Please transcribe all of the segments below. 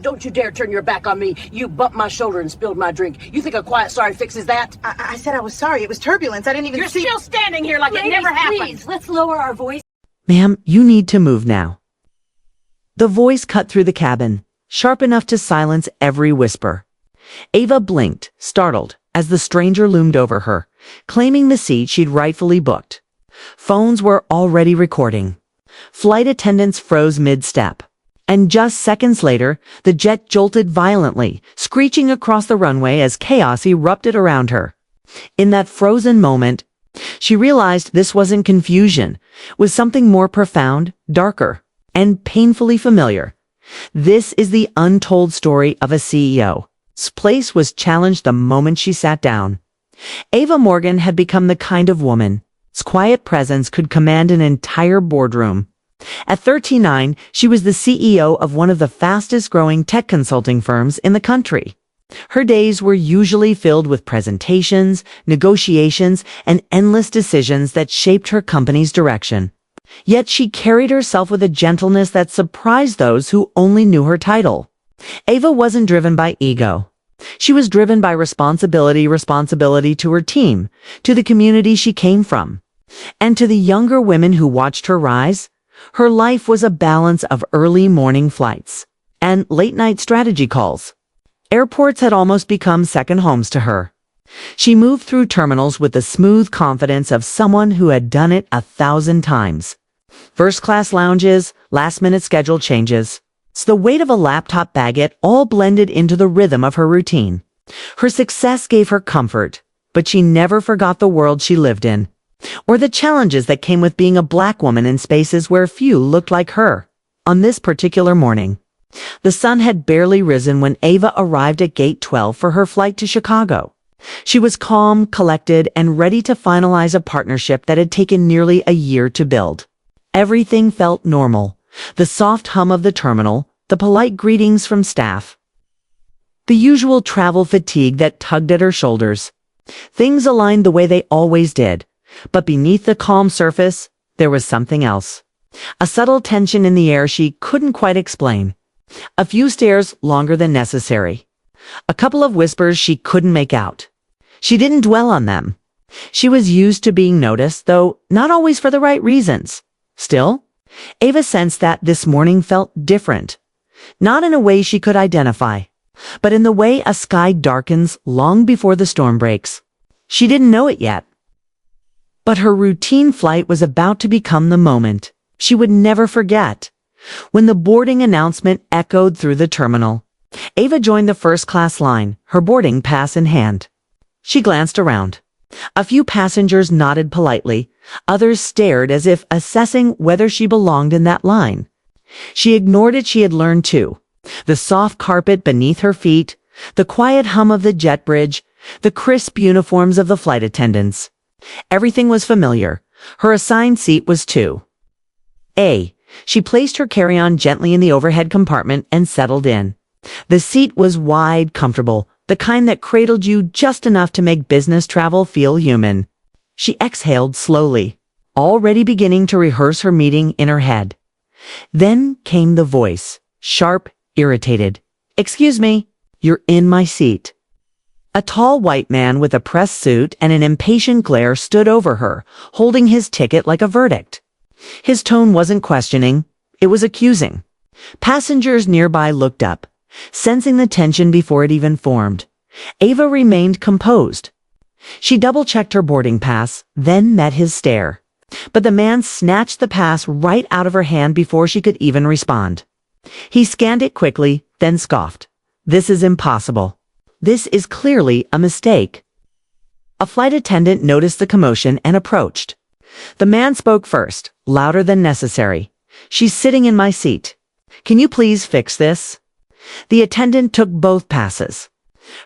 Don't you dare turn your back on me. You bumped my shoulder and spilled my drink. You think a quiet sorry fixes that? I said I was sorry. It was turbulence. I didn't even see— You're still standing here like it never happened. Please, let's lower our voice. Ma'am, you need to move now. The voice cut through the cabin, sharp enough to silence every whisper. Ava blinked, startled, as the stranger loomed over her, claiming the seat she'd rightfully booked. Phones were already recording. Flight attendants froze mid-step. And just seconds later, the jet jolted violently, screeching across the runway as chaos erupted around her. In that frozen moment, she realized this wasn't confusion, was something more profound, darker, and painfully familiar. This is the untold story of a CEO's place was challenged the moment she sat down. Ava Morgan had become the kind of woman whose quiet presence could command an entire boardroom. At 39, she was the CEO of one of the fastest-growing tech consulting firms in the country. Her days were usually filled with presentations, negotiations, and endless decisions that shaped her company's direction. Yet she carried herself with a gentleness that surprised those who only knew her title. Ava wasn't driven by ego. She was driven by responsibility to her team, to the community she came from, and to the younger women who watched her rise. Her life was a balance of early morning flights and late-night strategy calls. Airports had almost become second homes to her. She moved through terminals with the smooth confidence of someone who had done it 1,000 times. First-class lounges, last-minute schedule changes. The weight of a laptop baguette all blended into the rhythm of her routine. Her success gave her comfort, but she never forgot the world she lived in, or the challenges that came with being a black woman in spaces where few looked like her. On this particular morning, the sun had barely risen when Ava arrived at Gate 12 for her flight to Chicago. She was calm, collected, and ready to finalize a partnership that had taken nearly a year to build. Everything felt normal. The soft hum of the terminal, the polite greetings from staff, the usual travel fatigue that tugged at her shoulders. Things aligned the way they always did, but beneath the calm surface, there was something else. A subtle tension in the air she couldn't quite explain. A few stares longer than necessary. A couple of whispers she couldn't make out. She didn't dwell on them. She was used to being noticed, though not always for the right reasons. Still, Ava sensed that this morning felt different. Not in a way she could identify, but in the way a sky darkens long before the storm breaks. She didn't know it yet. But her routine flight was about to become the moment she would never forget. When the boarding announcement echoed through the terminal, Ava joined the first-class line, her boarding pass in hand. She glanced around. A few passengers nodded politely. Others stared as if assessing whether she belonged in that line. She ignored it. She had learned too. The soft carpet beneath her feet, the quiet hum of the jet bridge, the crisp uniforms of the flight attendants. Everything was familiar. Her assigned seat was 2A. She placed her carry-on gently in the overhead compartment and settled in. The seat was wide, comfortable, the kind that cradled you just enough to make business travel feel human. She exhaled slowly, already beginning to rehearse her meeting in her head. Then came the voice, sharp, irritated. "Excuse me, you're in my seat." A tall white man with a pressed suit and an impatient glare stood over her, holding his ticket like a verdict. His tone wasn't questioning, it was accusing. Passengers nearby looked up, sensing the tension before it even formed. Ava remained composed. She double-checked her boarding pass, then met his stare. But the man snatched the pass right out of her hand before she could even respond. He scanned it quickly, then scoffed. "This is impossible. This is clearly a mistake." A flight attendant noticed the commotion and approached. The man spoke first, louder than necessary. "She's sitting in my seat. Can you please fix this?" The attendant took both passes.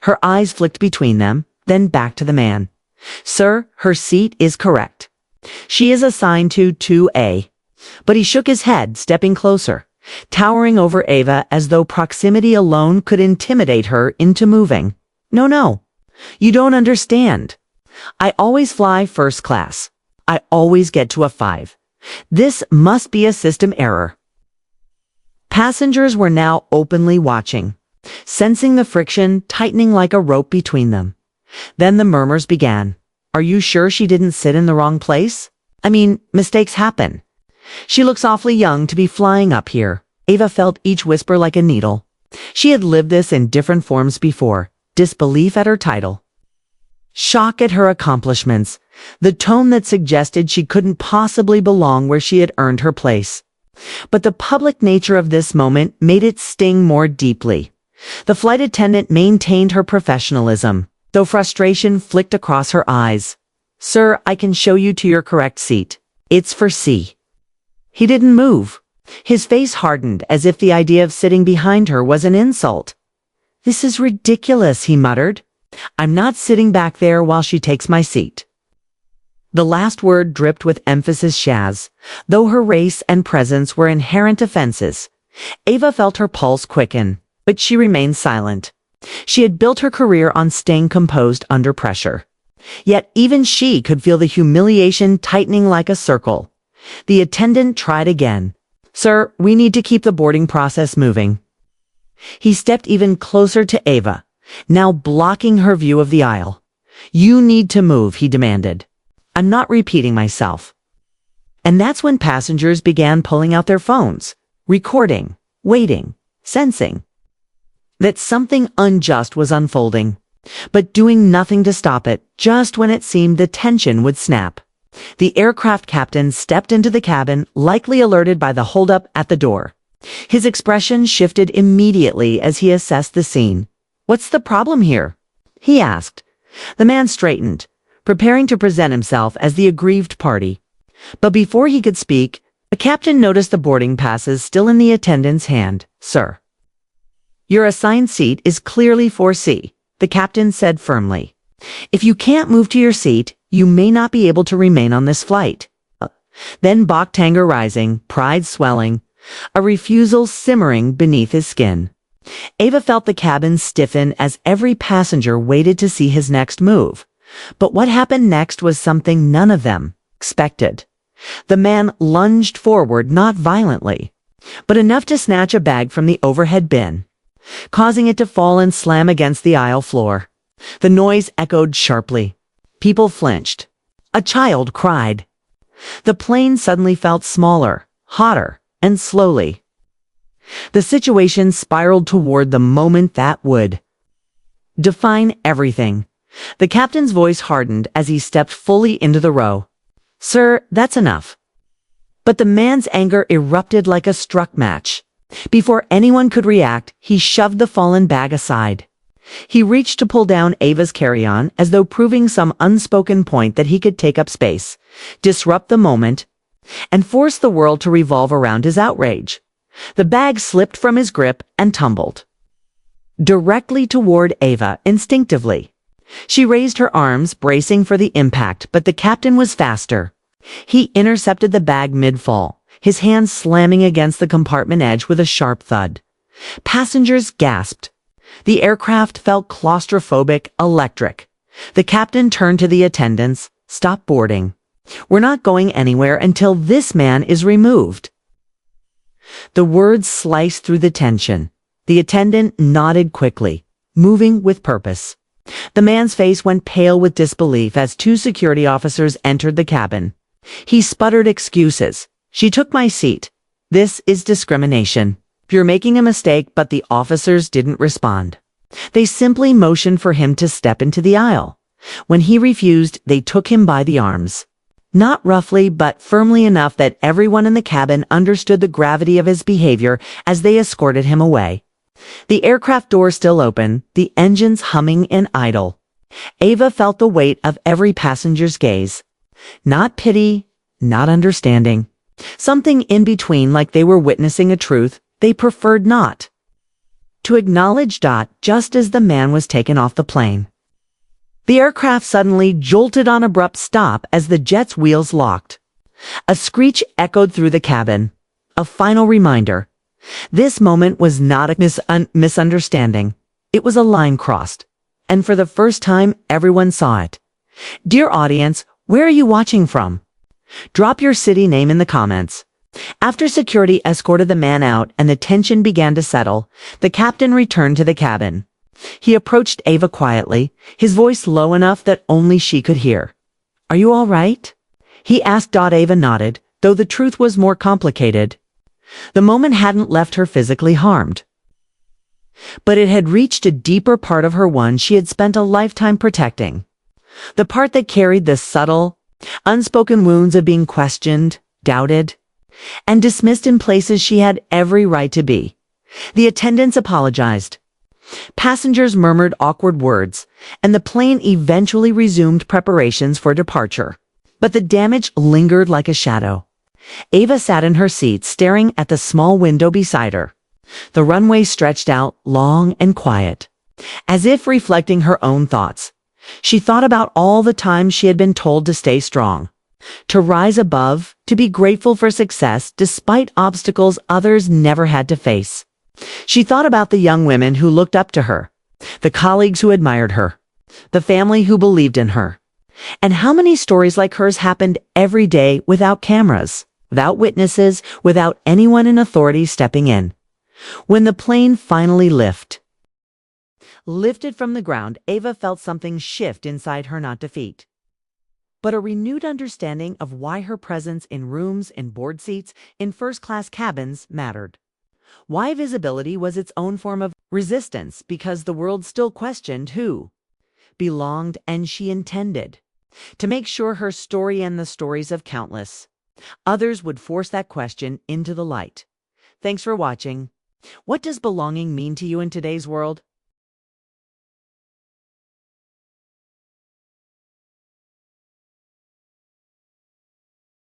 Her eyes flicked between them, then back to the man. "Sir, her seat is correct. She is assigned to 2A. But he shook his head, stepping closer, towering over Ava as though proximity alone could intimidate her into moving. No, you don't understand. I always fly first class. I always get to a 5. This must be a system error." Passengers were now openly watching, sensing the friction tightening like a rope between them. Then the murmurs began. Are you sure she didn't sit in the wrong place? I mean, mistakes happen. She looks awfully young to be flying up here. Ava felt each whisper like a needle. She had lived this in different forms before. Disbelief at her title, shock at her accomplishments, the tone that suggested she couldn't possibly belong where she had earned her place. But the public nature of this moment made it sting more deeply. The flight attendant maintained her professionalism, though frustration flicked across her eyes. Sir, I can show you to your correct seat. It's for C. He didn't move. His face hardened as if the idea of sitting behind her was an insult. This is ridiculous, he muttered. I'm not sitting back there while she takes my seat. The last word dripped with emphasis Shaz, though her race and presence were inherent offenses. Ava felt her pulse quicken, but she remained silent. She had built her career on staying composed under pressure. Yet even she could feel the humiliation tightening like a circle. The attendant tried again. Sir, we need to keep the boarding process moving. He stepped even closer to Ava, now blocking her view of the aisle. You need to move, he demanded. I'm not repeating myself. And that's when passengers began pulling out their phones, recording, waiting, sensing that something unjust was unfolding, but doing nothing to stop it just when it seemed the tension would snap. The aircraft captain stepped into the cabin, likely alerted by the holdup at the door. His expression shifted immediately as he assessed the scene. What's the problem here? He asked. The man straightened, preparing to present himself as the aggrieved party. But before he could speak, the captain noticed the boarding passes still in the attendant's hand. Sir, your assigned seat is clearly 4C, the captain said firmly. If you can't move to your seat, you may not be able to remain on this flight. Then balked anger rising, pride swelling, a refusal simmering beneath his skin. Ava felt the cabin stiffen as every passenger waited to see his next move. But what happened next was something none of them expected. The man lunged forward, not violently, but enough to snatch a bag from the overhead bin, causing it to fall and slam against the aisle floor. The noise echoed sharply. People flinched. A child cried. The plane suddenly felt smaller, hotter, and slowly. The situation spiraled toward the moment that would define everything. The captain's voice hardened as he stepped fully into the row. Sir, that's enough. But the man's anger erupted like a struck match. Before anyone could react, he shoved the fallen bag aside. He reached to pull down Ava's carry-on as though proving some unspoken point that he could take up space, disrupt the moment, and force the world to revolve around his outrage. The bag slipped from his grip and tumbled directly toward Ava instinctively. She raised her arms, bracing for the impact, but the captain was faster. He intercepted the bag mid-fall, his hand slamming against the compartment edge with a sharp thud. Passengers gasped. The aircraft felt claustrophobic, electric. The captain turned to the attendants. Stop boarding. We're not going anywhere until this man is removed. The words sliced through the tension. The attendant nodded quickly, moving with purpose. The man's face went pale with disbelief as two security officers entered the cabin. He sputtered excuses. She took my seat. This is discrimination. You're making a mistake, but the officers didn't respond. They simply motioned for him to step into the aisle. When he refused, they took him by the arms. Not roughly, but firmly enough that everyone in the cabin understood the gravity of his behavior as they escorted him away. The aircraft door still open, the engines humming and idle. Ava felt the weight of every passenger's gaze. Not pity, not understanding. Something in between, like they were witnessing a truth they preferred not to acknowledge. Just as the man was taken off the plane, the aircraft suddenly jolted on abrupt stop as the jet's wheels locked. A screech echoed through the cabin. A final reminder. This moment was not a misunderstanding. It was a line crossed. And for the first time, everyone saw it. Dear audience, where are you watching from? Drop your city name in the comments. After security escorted the man out and the tension began to settle, the captain returned to the cabin. He approached Ava quietly, his voice low enough that only she could hear. "Are you all right?" he asked. Ava nodded, though the truth was more complicated. The moment hadn't left her physically harmed, but it had reached a deeper part of her, one she had spent a lifetime protecting. The part that carried the subtle, unspoken wounds of being questioned, doubted, and dismissed in places she had every right to be. The attendants apologized. Passengers murmured awkward words, and the plane eventually resumed preparations for departure. But the damage lingered like a shadow. Ava sat in her seat, staring at the small window beside her. The runway stretched out, long and quiet, as if reflecting her own thoughts. She thought about all the times she had been told to stay strong, to rise above, to be grateful for success despite obstacles others never had to face. She thought about the young women who looked up to her, the colleagues who admired her, the family who believed in her. And how many stories like hers happened every day without cameras, without witnesses, without anyone in authority stepping in. When the plane finally lifted from the ground, Ava felt something shift inside her, not defeat, but a renewed understanding of why her presence in rooms, in board seats, in first-class cabins mattered. Why visibility was its own form of resistance, because the world still questioned who belonged, and she intended to make sure her story and the stories of countless others would force that question into the light. Thanks for watching. What does belonging mean to you in today's world?